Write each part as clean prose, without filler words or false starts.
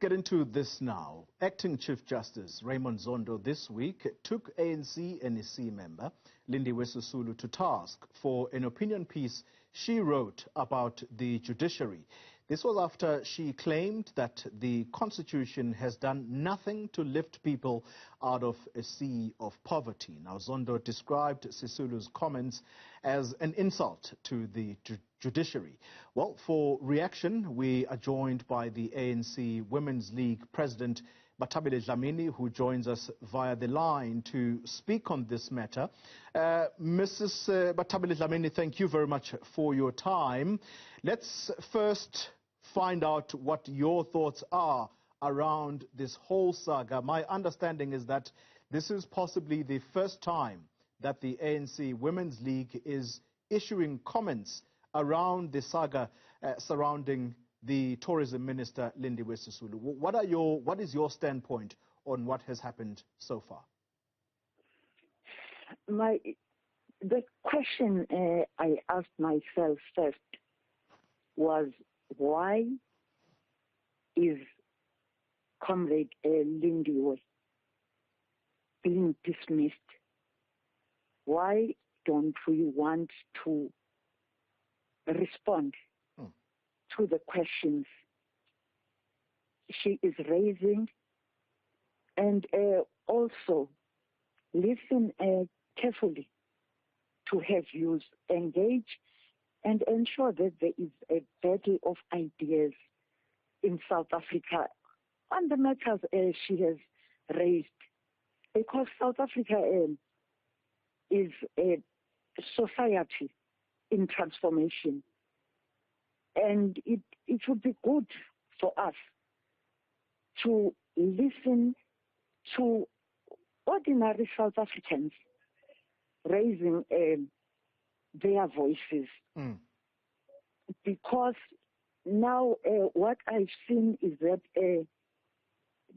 get into this now. Acting Chief Justice Raymond Zondo this week took ANC NEC member Lindiwe Sisulu to task for an opinion piece she wrote about the judiciary. This was after she claimed that the Constitution has done nothing to lift people out of a sea of poverty. Now, Zondo described Sisulu's comments as an insult to the judiciary. Well, for reaction, we are joined by the ANC Women's League President Bathabile Dlamini, who joins us via the line to speak on this matter. Mrs. Bathabile Dlamini, thank you very much for your time. Let's first find out what your thoughts are around this whole saga. My understanding is that this is possibly the first time that the ANC Women's League is issuing comments around the saga surrounding the tourism minister, Lindiwe Sisulu. What is your standpoint on what has happened so far? The question I asked myself first was, why is Comrade Lindiwe being dismissed? Why don't we want to respond to the questions she is raising, and also listen carefully to her views, engage and ensure that there is a battle of ideas in South Africa on the matters she has raised, because South Africa is a society in transformation, and it would be good for us to listen to ordinary South Africans raising their voices. Because now what I've seen is that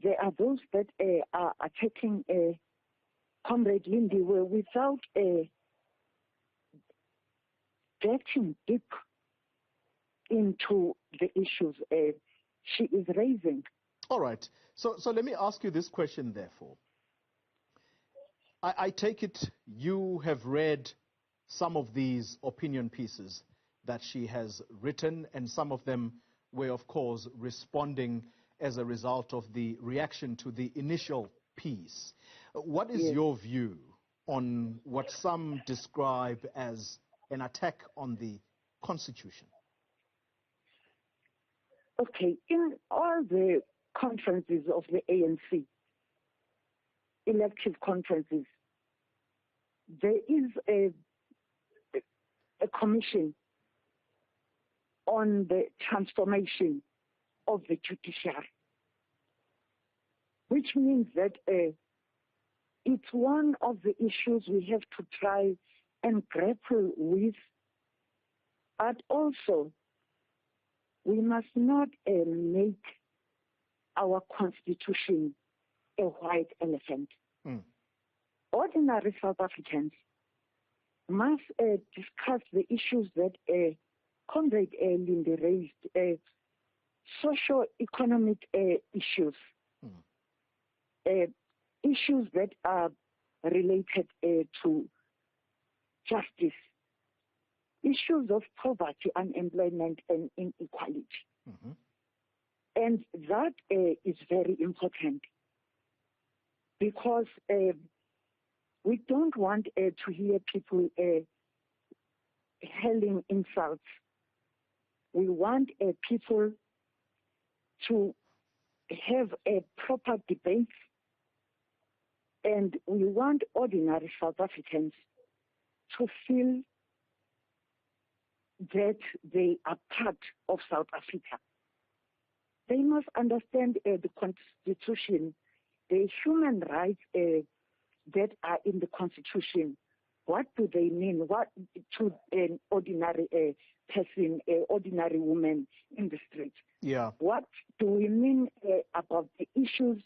there are those that are attacking Comrade Lindiwe without getting deep into the issues she is raising. All right. So let me ask you this question, therefore. I take it you have read some of these opinion pieces that she has written, and some of them were, of course, responding as a result of the reaction to the initial piece. What is your view on what some describe as an attack on the Constitution? Okay, in all the conferences of the ANC, elective conferences, there is a commission on the transformation of the judiciary, which means that it's one of the issues we have to try and grapple with, but also we must not make our constitution a white elephant. Ordinary South Africans must discuss the issues that Comrade Lindiwe raised, socio-economic issues, issues that are related to justice, issues of poverty, unemployment, and inequality. And that is very important, because we don't want to hear people hurling insults. We want people to have a proper debate, and we want ordinary South Africans to feel that they are part of South Africa. They must understand the Constitution, the human rights that are in the Constitution. What do they mean? What to an ordinary person, ordinary woman in the street? What do we mean about the issues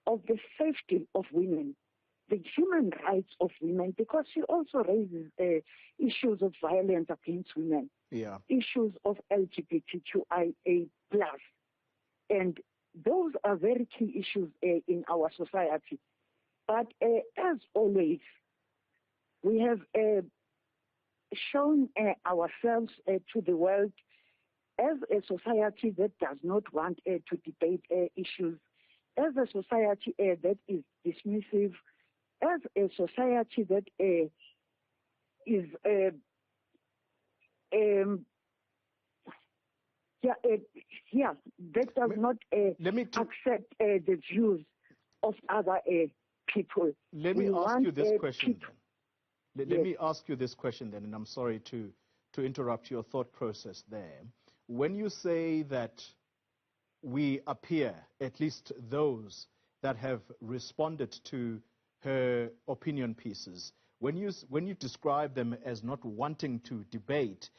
of the safety of women, the human rights of women? Because she also raises issues of violence against women, issues of LGBTQIA+, and those are very key issues in our society. But as always, we have shown ourselves to the world as a society that does not want to debate issues, as a society that is dismissive, as a society that is that does not accept the views of other people. Let me ask you this question then. Let me ask you this question then, and I'm sorry to interrupt your thought process there. When you say that we appear, at least those that have responded to her opinion pieces, when you describe them as not wanting to debate,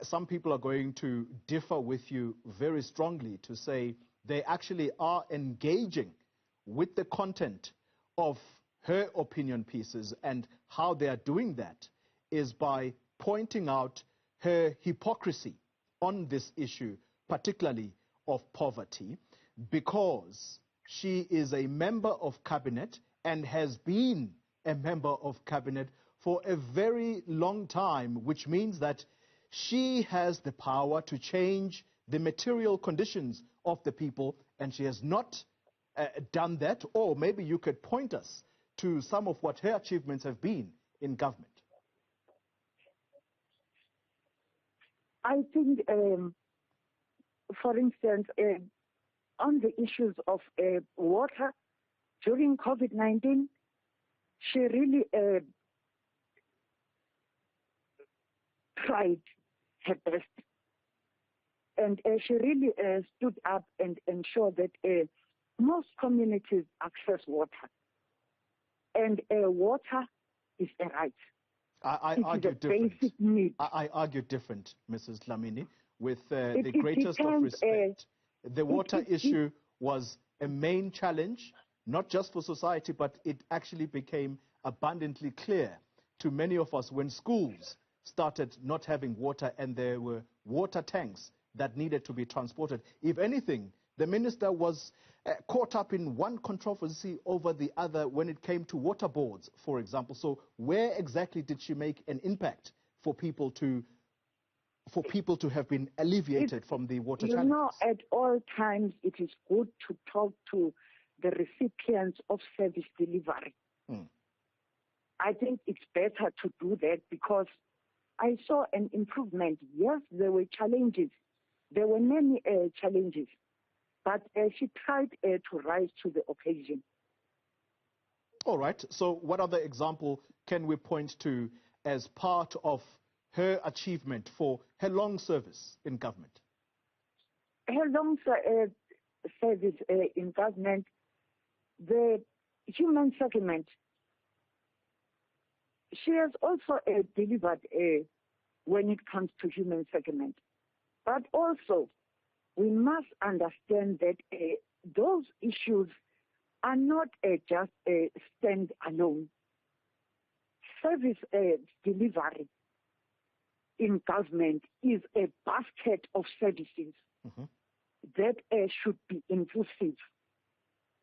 some people are going to differ with you very strongly to say they actually are engaging with the content of her opinion pieces, and how they are doing that is by pointing out her hypocrisy on this issue, particularly of poverty, because she is a member of cabinet and has been a member of cabinet for a very long time, which means that she has the power to change the material conditions of the people, and she has not done that. Or maybe you could point us to some of what her achievements have been in government. I think, for instance, on the issues of water during COVID-19, she really tried her best. And she really stood up and ensured that most communities access water. And water is a right. I argue different. Basic need. I argue different, Mrs. Dlamini, with the greatest of respect. The water issue was a main challenge, not just for society, but it actually became abundantly clear to many of us when schools started not having water and there were water tanks that needed to be transported. If anything, the minister was caught up in one controversy over the other when it came to water boards, for example. So where exactly did she make an impact for people to have been alleviated from the water challenges? You know, at all times it is good to talk to the recipients of service delivery. I think it's better to do that because I saw an improvement. Yes, there were challenges. There were many challenges. But she tried to rise to the occasion. All right. So what other example can we point to as part of her achievement for her long service in government? Her long service in government, the human settlement, she has also delivered when it comes to human settlement. But also, we must understand that those issues are not just stand-alone. Service delivery in government is a basket of services that should be inclusive.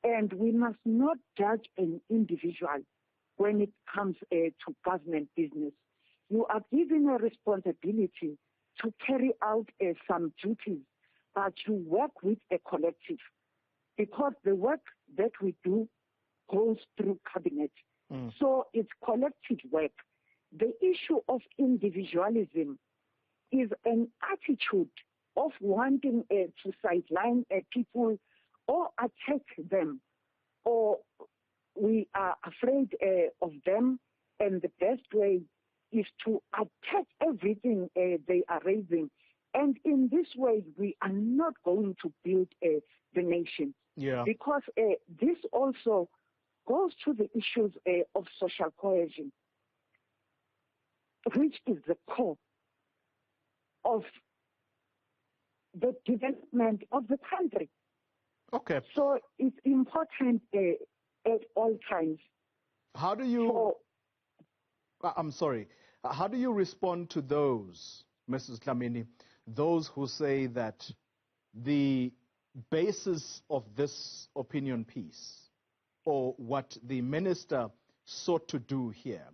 And we must not judge an individual when it comes to government business. You are given a responsibility to carry out some duties, but you work with a collective because the work that we do goes through cabinet. So it's collective work. The issue of individualism is an attitude of wanting to sideline people or attack them, or we are afraid of them, and the best way is to attack everything they are raising. And in this way, we are not going to build the nation. Because this also goes to the issues of social cohesion, which is the core of the development of the country. Okay. So it's important at all times. How do you... I'm sorry. How do you respond to those, Mrs. Dlamini, those who say that the basis of this opinion piece, or what the minister sought to do here,